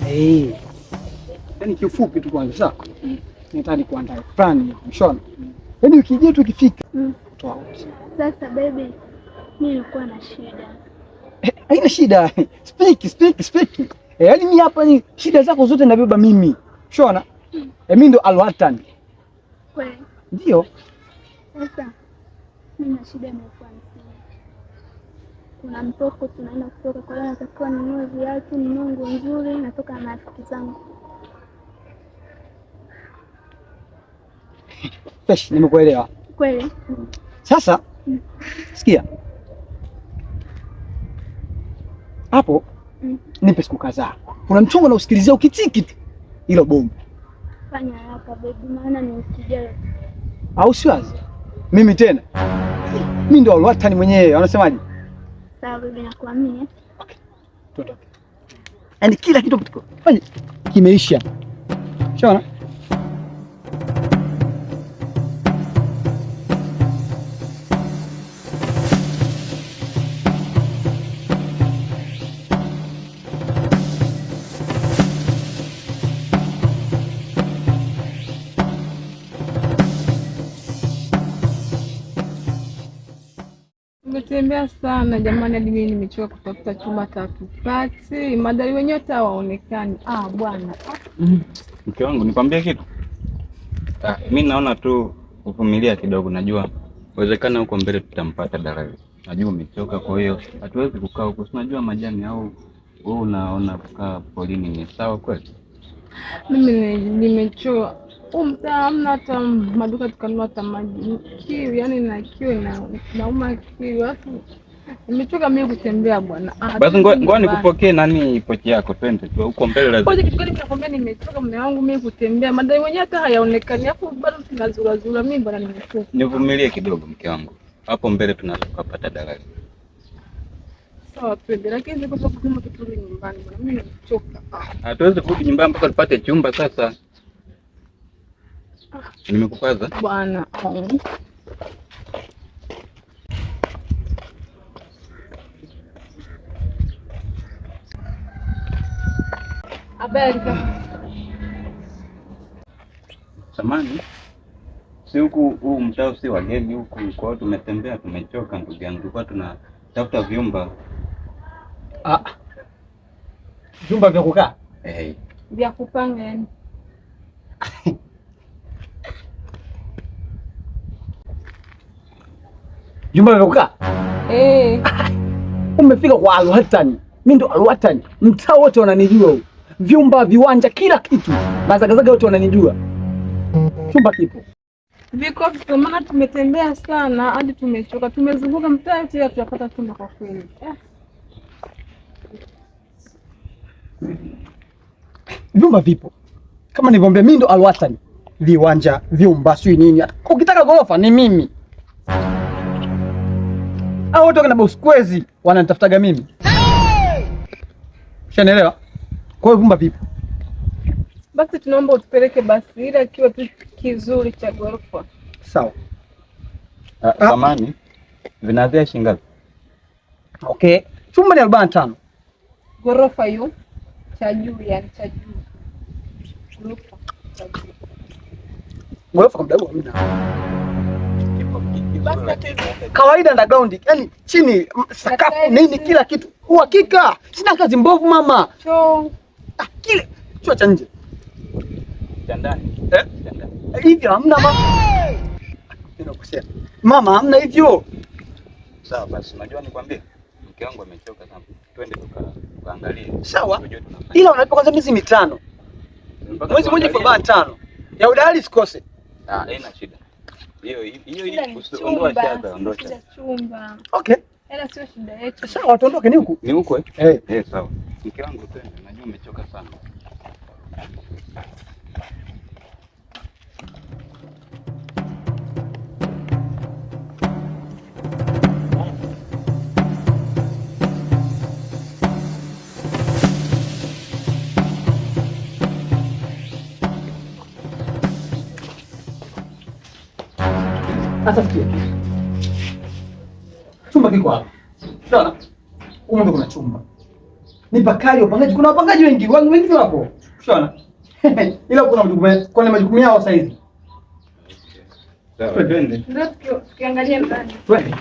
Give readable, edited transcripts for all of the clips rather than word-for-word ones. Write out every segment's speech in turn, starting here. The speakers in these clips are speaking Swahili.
Eh. Yaani kiufupi tu kwanza sawa. Nataka nikuandae fulani mshona. Yaani wiki ijayo tu ikifika. Toa out. Sasa baby, mimi nilikuwa na shida. Haina shida. Speak. Yaani mimi hapa ni shida zako zote nabeba mimi. Shona. Mimi ndo Alwatan. Kweli? Ndio. Sasa mimi na shida na kuna mtoko tunaenda kutoka, kwa hiyo natakiwa ninunue viatu, ninunue nguo nzuri, natoka na rafiki zangu. Fresh, nimekuelewa. Kweli? Sasa sikia. Hapo nipe siku kadhaa. Kuna mchongo na usikilizia ukitiki tu hilo bomba. Fanya hapa baby, maana ni ukijao. Au siwazi? Mimi tena. Mimi ndo Alwatan mwenyewe, wanasemaje? Sawa baby, nakuamini. Okay. Tutoke. Yaani kila kitu fanya kimeisha. Shona? Nimetembea sana jamani, hadi mimi nimechoka kutafuta chumba tatupati. Madari wenyewe hata hawaonekani. Bwana. Mke wangu nikwambie kitu. Mimi naona tu uvumilia kidogo, najua uwezekana huko mbele tutampata dalali. Najua umechoka, kwa hiyo hatuwezi kukaa huko. Unajua majani, au wewe unaona kukaa polini ni sawa kweli? Mimi nimechoka. Mtaa hamna hata maduka tukanunua hata maji. Kiu, yani na kiu nauma kiu. Alafu nimechoka mimi kutembea bwana. Basi ngoja nikupokee nani pochi yako, twende tu huko mbele lazima. Pochi kitu gani nakwambia, nimechoka mume wangu mimi kutembea. Madai wenyewe hata hayaonekani. Alafu bado tunazura zura, mimi bwana nimechoka. Nivumilie kidogo mke wangu. Hapo mbele tunaweza kupata dalali. Sawa twende, lakini siko kwa kama turudi nyumbani bwana. Mimi nimechoka. Hatuwezi kurudi nyumbani mpaka tupate chumba sasa. Nimekupaza bwana. Habari. Samani. Si huku huu mtao si wageni huku, kwa hiyo tumetembea tumechoka ndugu yangu. Tulikuwa tunatafuta vyumba. Vyumba vya kukaa? Vya kupanga yani. Vyumba vya kukaa? Umefika kwa Alwatan. Mimi ndo Alwatan. Mtaa wote wananijua huko. Vyumba, viwanja, kila kitu. Mazagazaga wote wananijua. Chumba kipo. Viko kwa maana tumetembea sana hadi tumechoka. Tumezunguka mtaa yote hatujapata chumba kwa kweli. Vyumba vipo. Kama nilivyoambia mimi ndo Alwatan. Viwanja, vyumba, sio nini. Ukitaka gorofa ni mimi. Hao wote kana boskwezi wananitafutaga mimi. Ushanielewa? Kwa hiyo vyumba vipo. Basi tunaomba utupeleke basi ile kiwa tu kizuri cha gorofa. Sawa. Samani. Vinaanzia shilingi ngapi? Okay. Chumba ni 45. Gorofa hiyo cha juu yani cha juu. Gorofa cha juu. Gorofa kwa mdau hamna. Kawaida underground, yani chini sakafu nini kila kitu. Uhakika. Sina kazi mbovu mama. Choo. Kile choo cha nje. Cha ndani. Hivyo hamna mama. Ninakusema. Mama hamna hivyo. Sawa basi, unajua nikwambie, mke wangu amechoka sana. Twende tukaangalie. Sawa. Ila unalipa kwanza miezi 5. Mwezi mmoja kwa 5. Ya udalali sikose. Haina shida. Hiyo ondoa chaza, ondoa chumba. Okay. Ila sio shida yetu. Sawa, tuondoke ni huku. Ni huko sawa. Mke wangu twende, najua umechoka sana. Sasa sikia. Chumba kiko hapa. Sawa? Huko ndo kuna chumba. ni pakali wapangaji. Kuna wapangaji wengi wapo. Unaona? Ila kuna majukumu yao sasa hivi. Sawa, twende. Ndio tukiangalia ndani. Twende.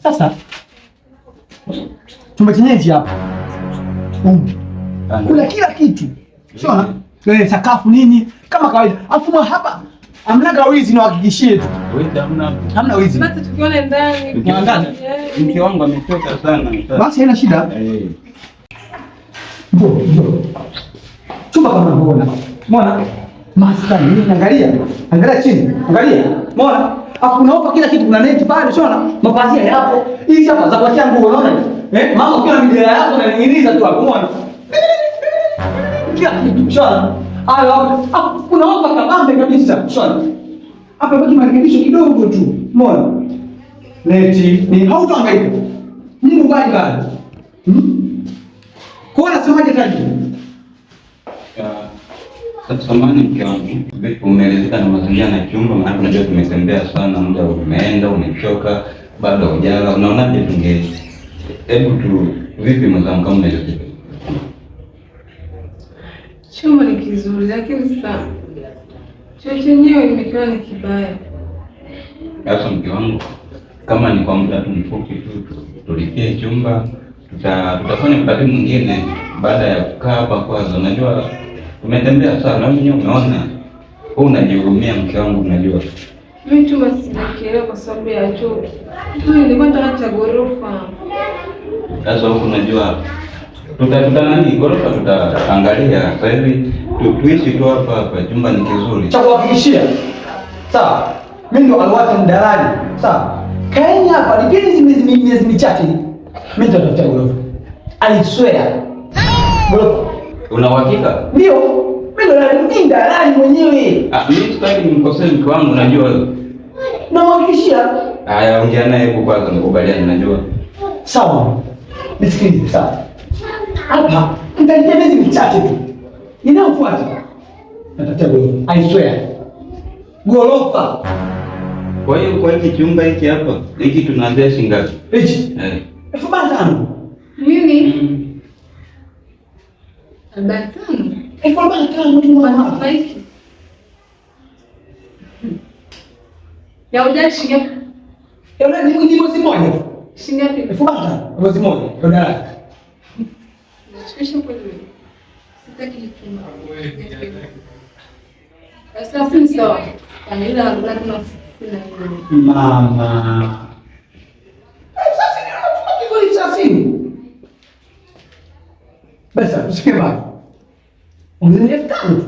Sasa chumba chenyewe hapa. Kuna kila kitu. Unaona? Wewe sakafu nini kama kawaida. Afu hapa hamna wizi na hakikishie tu. Wizi Hamna wizi. Basi tukione ndani. Mke wangu amechoka sana. Basi haina shida. Njoo. Chumba kama unaona. Umeona? Maskani, angalia chini. Angalia. Umeona? Afu unaofa kila kitu, kuna neti pale, unaona? Mapazia yapo. Hii hapa za kuacha nguo, unaona? Mama ukiwa na midela yako na ning'iniza tu hapo, umeona? Kila kitu, unaona? Hayo hapo. Afu kuna ofa kabambe kabisa, unaona? Hapa baki marekebisho kidogo tu, umeona? Neti ni hautahangaika. Mungu bali. Kwa nini semaje tani? Samahani mke wangu, umeelezeka na mazingira na chumba, maana unajua tumetembea sana, muda umeenda, umechoka, bado hujala. Unaonaje hebu tu vipi mwenzangu kama unaelezeka? Chumba ni kizuri lakini sasa choo chenyewe nimekiona ni kibaya. Sasa mke wangu, kama ni kwa muda tu mfupi tu tulipie chumba, tutafanya mkataba mwingine baada ya kukaa hapa kwanza. Unajua tumetembea sana, mimi umeona. Wewe unajihurumia mke wangu, unajua. Mimi chumba sinakielewa kwa sababu ya choo. Mimi nilikuwa nataka cha ghorofa. Sasa huko unajua nani ghorofa tutaangalia sasa hivi tuishi tu hapa, chumba ni kizuri. Cha kuhakikishia. Sawa. Mimi ndo alwata mdalali. Sawa. Kaeni hapa, lipeni miezi michache. Mimi nitatafuta ghorofa. I swear. Ghorofa. Una uhakika? Ndio. Mimi ndo dalali mwenyewe. Mimi sitaki nimkosee mke wangu, unajua. Na uhakikishia. Haya, ongea naye hebu kwanza nikubaliane, najua. Sawa. Nisikilize sawa. Hapa nitaingia miezi michache tu. Inayofuata natafuta ghorofa. I swear. Ghorofa. Kwa hiyo kwa hiki chumba hiki hapa, hiki tunaanzia shilingi ngapi? Hichi. 1500. Mimi 1500. 1500 tu mwana. Hiki. Ya uja shilingi. Ya nani mwezi mmoja? Shilingi ngapi? 1500 mwezi mmoja. Ndio dalali. Sikisha kweli. Sitaki chumba. Sasa si sawa. Ila lazima mama. Sasa ni unachukua kivuli basi usema. Ongeza 1500.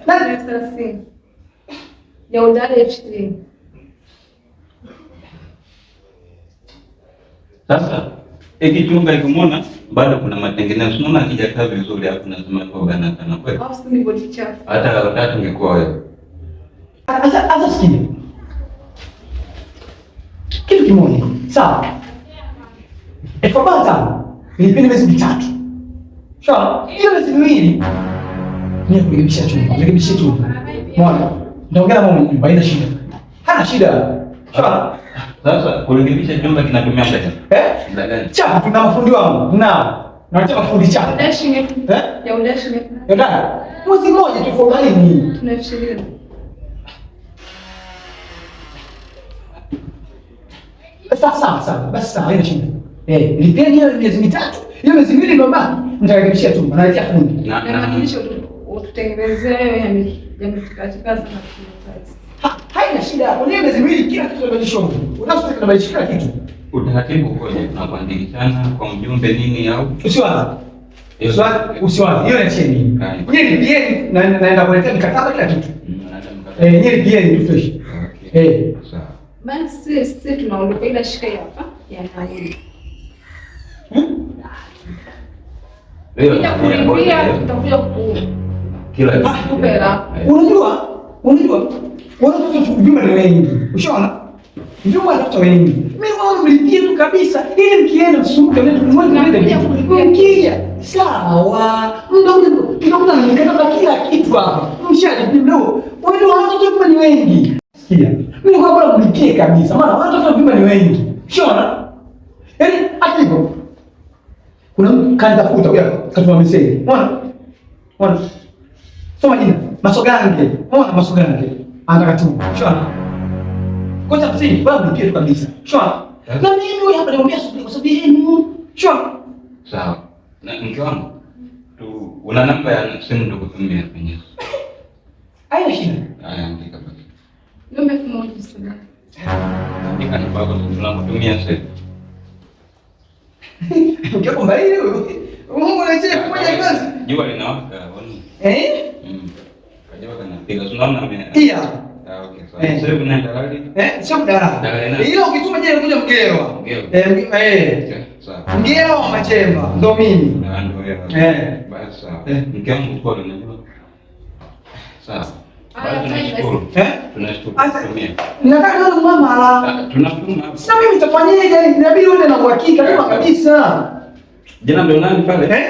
Na 30. Ya udada 20. Sasa hiki chumba ikimwona bado kuna matengenezo. Unaona akijakaa vizuri hapo nasema kwa bana kana kweli. Au si bodi chafu. Hata wakati ungekuwa wewe. Sasa sikia. Kitu kimoja. Sawa. Efabata nilipenda miezi mitatu. Sawa. Hiyo miezi miwili ni kurekebisha chumba. Mwana. Ndaongea na mama nyumba haina shida. Hana shida. Sawa. Sasa kurekebisha chumba kinatumia muda gani? Muda gani? Chapa tuna mafundi wangu. Nao. Na wacha mafundi chapa. Dashi ngapi? Ya udashi ngapi? Ya dada. Mwezi mmoja tu for nini? Tunashiria. Sawa. Basi sawa, haina shida. Lipeni hiyo miezi mitatu. Hiyo miezi miwili ndio baki. Nitarekebishia tu. Naletea fundi. Na hakikisha ututengenezee yamekatika sana. Haina shida hapo. Ni miezi miwili kila kitu kinabadilishwa. Unasema kinabadilishwa kila kitu. Utaratibu ukoje? Tunapandikishana kwa mjumbe nini au? Usiwazi. Hiyo ni chini. Nyinyi lipieni naenda kuletea mikataba kila kitu. Nyinyi lipieni tu fresh. Sawa. Basi sisi tunaondoka ila shika hapa ya nauli. Leo tutakuja kila kupera. Unajua watu vyumba ni wengi. Ushaona? Vyumba watu wengi. Mimi wao mlipie tu kabisa. Ili mkienda msumuke mkija. Sawa. Mnakuta nimekata kila kitu hapa. Mshalipia ndio. Wewe watu kama ni wengi. Sikia. Mimi kwa bora kulipie kabisa. Maana watu kama ni wengi. Shona. Yaani hata hivyo. Kuna mtu kanitafuta huyo katuma message. Unaona? Soma jina. Masogange. Unaona Masogange. Anataka tu. Shona. Kwanza msini bado nipie tu kabisa. Shona. Na mimi huyu hapa niambia subiri kwa sababu yenu. Shona. Sawa. Na mke wangu tu una namba ya simu ndio kutumia kwenye. Haina shida. Haya andika basi. Ndio mmoja sana. Andika namba yako tunakutumia sasa. Ukiwa mbali wewe. Mungu anacheza kufanya kazi. Jua linawaka wani. Kajua kanapiga. Tunaona mimi. Iya. Okay, sawa. Sasa kuna dalali? Sio dalali. Ile ukituma je kuja mgewa. Sawa. Mgewa wa Machemba ndo mimi. Ndio wewe. Basi sawa. Mke wangu pole unajua. Sawa. Basi tunashukuru. Tunashukuru. Nataka nione mama ala. Tunatuma. Sasa mimi nitafanyaje? Yani inabidi uende na uhakika kama kabisa. Jina ndio nani pale?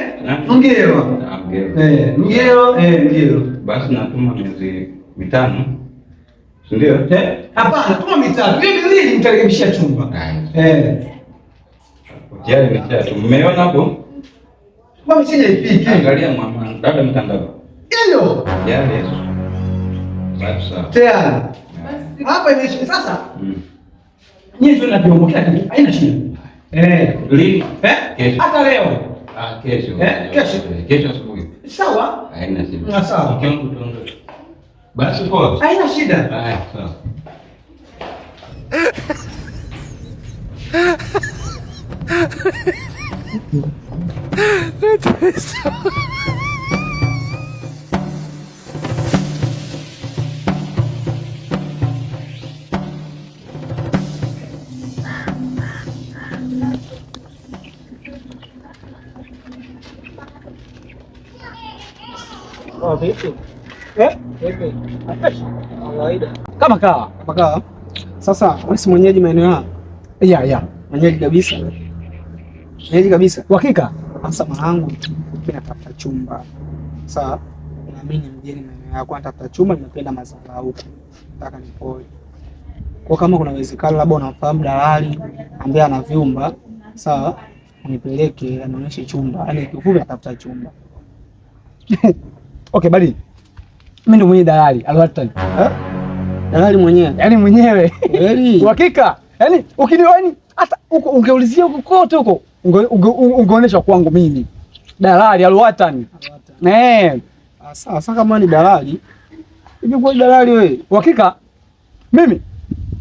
Mgewa. Mgewa. Mgewa. Basi natuma miezi 5. Si ndio? Hapana, tuma 3. Hiyo miwili nitarekebisha chumba. Tayari nimesha. Umeona hapo? Mama sije ipike. Angalia mama, dada mtandao. Hiyo. Yes. Basi. Tayari. Hapa imesha sasa. Nyinyi ndio mnavyombo kila kitu. Haina shida. Lini? Kesho. Hata leo. Kesho. Kesho. Kesho asubuhi. Sawa? Haina shida. Sawa. Ukiangu tuondoke. Basi poa. Haina shida. Haya, sawa. Vipi? Vipi? Kawaida. Kama kawa. Sasa wewe si mwenyeji maeneo haya? Ya. Mwenyeji kabisa. Mwenyeji kabisa. Uhakika? Sasa mwanangu, mimi natafuta chumba. Sawa? Na mimi ni mgeni maeneo yako, natafuta chumba, nimependa mazingira huko. Nataka nipoe. Kwa kama kuna uwezekano labda unamfahamu dalali ambaye ana vyumba, sawa? Unipeleke anionyeshe chumba. Yaani kifupi natafuta chumba. Okay, bali mimi ndo mwenye dalali Alwatan. Dalali mwenyewe? Yaani mwenyewe. Kweli? Uhakika? Yaani ukinioni hata huko ungeulizia huko kote huko ungeonyesha kwangu mimi. Dalali Alwatan. Sasa kama ni dalali, hivi kwa dalali wewe? Uhakika? Mimi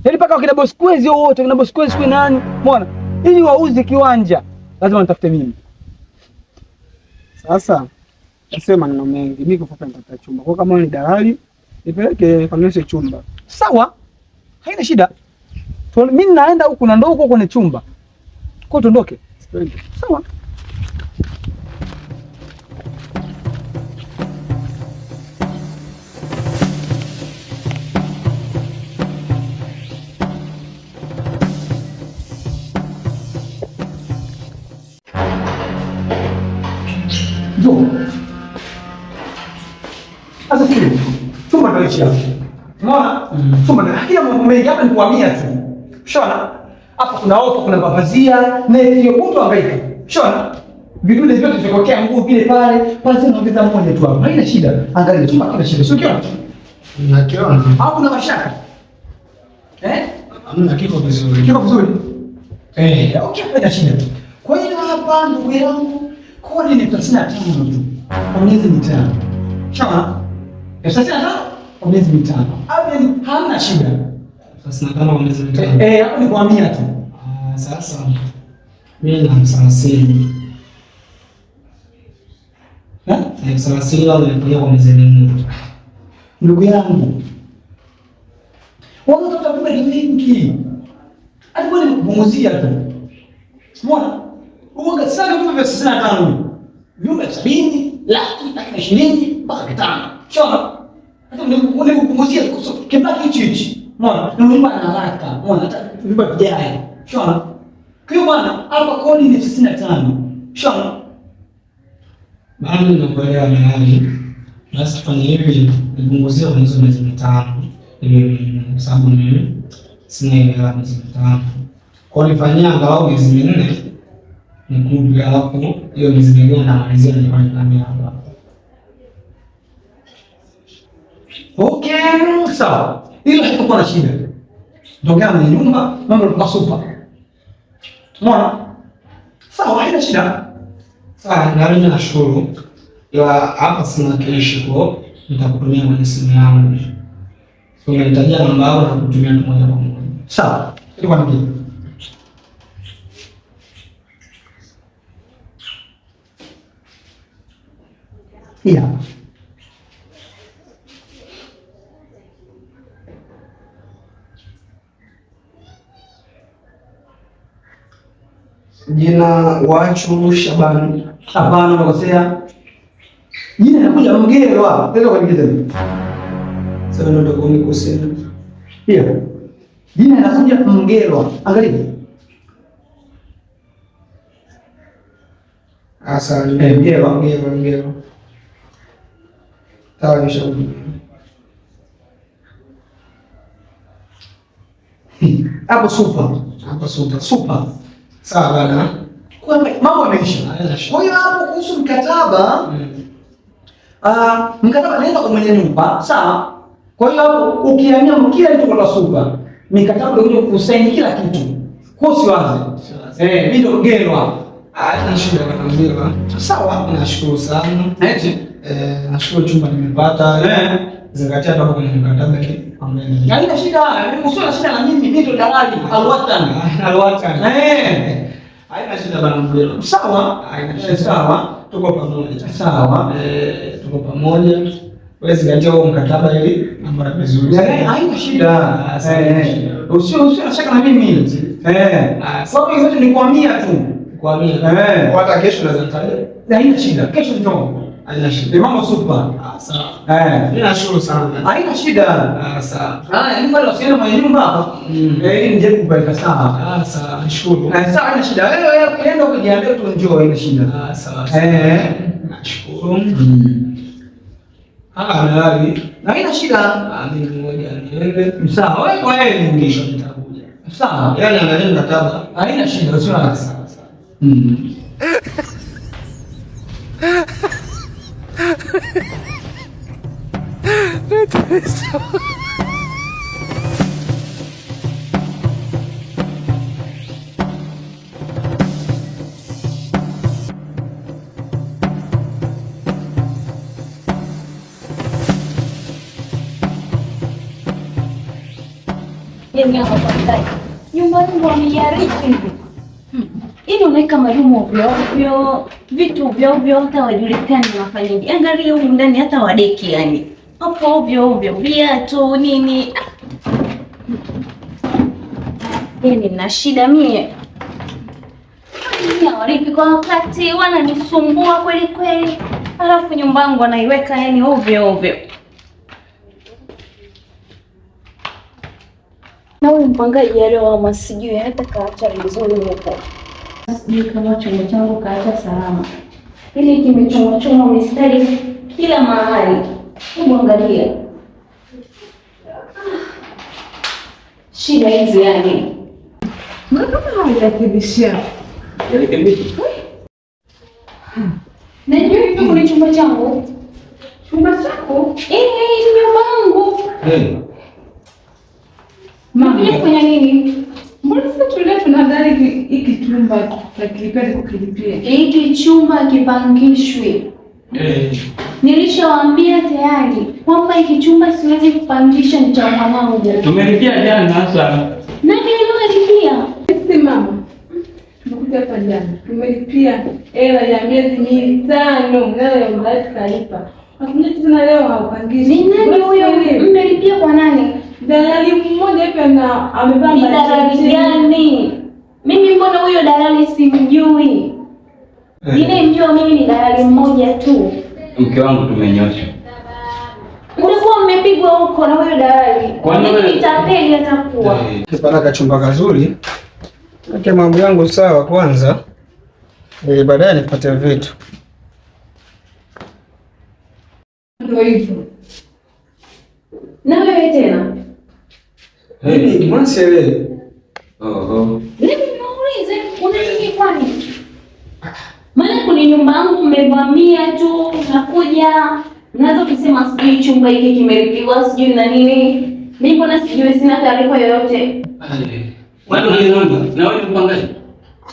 yaani paka wakina boss kwezi wote, wakina boss kwezi kwa nani? Umeona? Ili wauze kiwanja lazima nitafute mimi. Sasa nasema maneno mengi, mimi kufuata nitapata chumba. Kwa kama ni dalali, nipeleke kanionyeshe chumba. Sawa? Haina shida. Mimi naenda huku na ndo huko kwenye chumba. Kwa tuondoke. Sawa? Sasa kile chumba ndio hichi hapa. Umeona? Chumba ndio kila mambo mengi hapa ni kuhamia tu. Shona. Hapa kuna ofa, kuna mapazia, neti hiyo mtu angaika. Shona. Vidude vyote vikokea nguo vile pale, pale sema ongeza moja tu hapa. Haina shida. Angalia chumba kila shida. Sio kiona? Nakiona. Hapo kuna mashaka. Hamna, kiko vizuri. Kiko vizuri. Okay, haina shida. Kwa hiyo hapa ndugu yangu, kodi ni 35 tu. Kwa miezi mitano. Shona. Sasa kwa miezi mitano. Hapo hamna shida. Sasa kama kwa miezi mitano. Hapo ni kuhamia tu. Sasa mimi na 30. 30 au nilipia kwa miezi mingi. Ndugu yangu. Wao tutakuwa ni mingi. Hadi wewe kupunguzia tu. Umeona? Uoga sana kwa 65. Vyumba 70, laki 20 mpaka 5. Shona. Hata ule kupunguzia kibaki hichi. Umeona? Ni nyumba na haraka. Umeona hata vyumba vijae. Shona. Kwa hiyo bwana, hapa kodi ni 95. Shona. Bado ninakuelewa Melani. Basi fanya hivi, nipunguzie kwa hizo miezi mitano. Ili sababu mimi sina hela miezi mitano. Kwa nifanyia angalau miezi minne. Nikupe hapo hiyo miezi mingine namalizia nyumbani na mimi hapa. Okay, sawa. Hilo haitakuwa na shida. Ndongea na nyumba, mambo yatakuwa super. Umeona? Sawa, haina shida. Sawa, na mimi nashukuru. Ila hapa sina cash kwa nitakutumia kwenye simu yangu. Unahitajia namba yako na kutumia tu moja kwa moja. Sawa. Ilikuwa ni yeah. Jina Wachu Shabani. Hapana, umekosea. Jina linakuja Mgelwa. Ndio kwa nini? Sasa ndio kunikosea. Pia. Jina linakuja Mgelwa. Angalia. Asa Mgelwa. Sawa, nishauri. Hapo super. Super. Sawa bana. Kwa mambo yameisha. Kwa hiyo hapo kuhusu mkataba, mkataba naenda kwa mwenye nyumba, sawa? Kwa hiyo hapo ukiamia kila kitu kwa super. Mikataba ndio kusaini kila kitu. Kwa si wazi. Mimi ndio Mgelwa. Nashukuru bana Mgelwa. Sawa, nashukuru sana. Eti nashukuru chumba nimepata. Zingatia hapo kwenye mkataba hii. Haina shida, usio shida na mimi ndio dalali alwatan. Haina shida bana Mgelwa. Sawa? Haina shida. Sawa. Tuko pamoja. Sawa. Tuko pamoja. Wewe zingatia huo mkataba ili mambo ya vizuri. Haina shida. Usio shaka na mimi. Sababu hizo nikwambia tu. Kuamia. Hata kesho naweza nitaje. Haina shida. Kesho njoo. Haina shida. Mambo super. Sawa. Mimi nashukuru sana. Haina shida. Sawa. Ni pale usiende mwenye nyumba hapa. Ili nije kukuweka sawa. Sawa, nashukuru. Sawa, haina shida. Wewe uende kujiandaa tu njoo, haina shida. Sawa. Nashukuru. Melali. Haina shida. Mimi mmoja niende. Sawa, wewe kwa yeye kesho nitakuja. Sawa. Yaani angalia mkataba. Haina shida, sio sawa. Nyumbani wamejaribu hivi. Ili unaweka marumu ovyo ovyo, vitu ovyo ovyo, hata wajulikani wafanyaje. Angalia huko ndani hata wadeki yani. Hapo ovyo ovyo, viatu nini. Yaani nina shida mie. Walipi kwa wakati, wananisumbua kweli kweli. Alafu nyumba yangu wanaiweka yani ovyo ovyo. Na huyu mpangaji leo ama sijui hata kaacha vizuri huko. Sijui kama chombo changu kaacha salama. Ili kimechomwa mistari kila mahali. Hebu angalia. Shida hizi yani. Mbona kama haijakibishia? Najua hivi kuna chumba changu. Chumba chako? Nyumba yangu. Mama, unafanya nini? Mbona sasa tunadhani hiki chumba takilipia kukilipia? Hiki chumba kipangishwe. Nilishawaambia tayari kwamba hiki chumba siwezi kupangisha, ni cha mwanangu. Tumelipia jana sasa. Nani alilipia? Sisi mama. Tumekuja hapa jana. Tumelipia hela ya miezi 5 nayo ya mradi kalipa. Hakuna tena leo haupangishi. Ni nani huyo? Mmelipia kwa nani? Dalali mmoja hivi na amevaa ni dalali gani? Mimi mbona huyo dalali simjui? Ninayemjua mimi ni dalali mmoja tu. Mke wangu tumenyosha. Ulikuwa mmepigwa huko na huyo dalali. Nini nitapeli atakuwa? Kipata kachumba kazuri. Weke mambo yangu sawa kwanza, ili baadaye nipate vitu. Ndio hivyo. Na wewe tena? Mimi mwasele. Mimi naulize una nini kwani? Maana kwenye nyumba yangu mmevamia tu, nakuja mnaanza kusema sijui chumba hiki kimeripiwa sijui na nini. Mimi mbona sijui, sina taarifa yoyote. Watu mwenye nyumba na wewe mpangaji.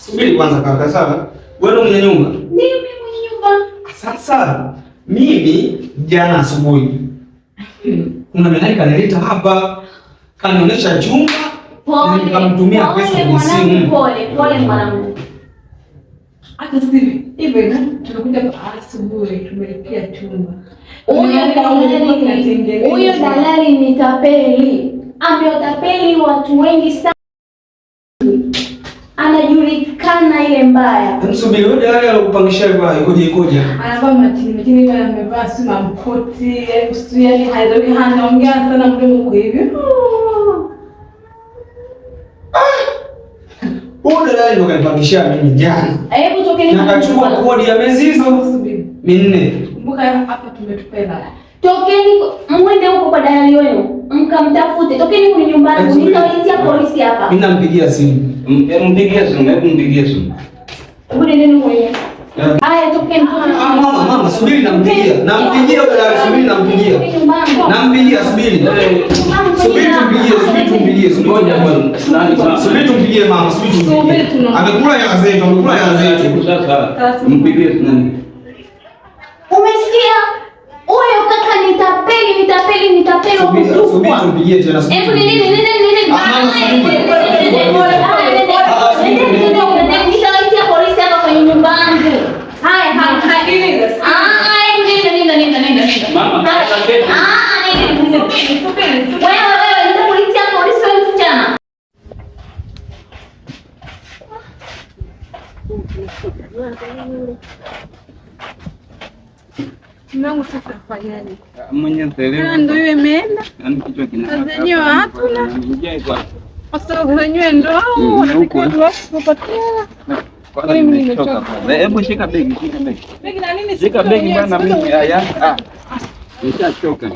Subiri kwanza kaka, sawa? Wewe mwenye nyumba. Ndio mimi mwenye nyumba. Sasa mimi jana asubuhi kuna mwanamke kanileta hapa, kanionyesha chumba na nikamtumia pesa kwenye simu. Pole mwanangu. Hata sisi hivi tunakuja asubuhi tumelipia chumba. Huyo dalali ni tapeli. Ameotapeli watu wengi sana. Anajulikana ile mbaya. Msubiri wewe dalali alokupangisha baya ikoje? Anavaa matini kama amevaa sima mkoti, yaani haelewi, anaongea sana mdomo kwa hivyo. Huyo dalali ndo kanipangisha mimi jana. Hebu tokeni. Nakachukua kodi ya miezi hizo 4. Kumbuka hapa tumetupela. Tokeni mwende huko kwa dalali wenu, mkamtafute. Tokeni kwenye nyumbani, nitawaitia polisi hapa. Mimi nampigia simu. Mpigie simu. Hebu nendeni mwenyewe. Haya, tokeni. Mama, subiri nampigia. Nampigia dalali, subiri nampigia. Nampigia, subiri. Subiri tumpigie. Ngoja bwana. Subiri tumpigie mama, subiri tumpigie. Amekula hela zetu. Sasa mpigie nani? Umesikia? Huyo kaka nitapeli Subiri tumpigie tena. Hebu nini? Nitawaitia polisi hapa kwenye nyumba yangu. Haya. Mama, wewe nitakuitia polisi wewe msichana. Mungu sasa afanyaje? mwenye Tena ndio hiyo imeenda. Yaani kichwa kina. Zenyewe hatuna. Kwa sababu zenyewe ndio wanatakiwa tuwapatia. Kwanza nimechoka pale. Hebu shika begi. Begi na nini? Shika begi bwana mimi. Nishachoka.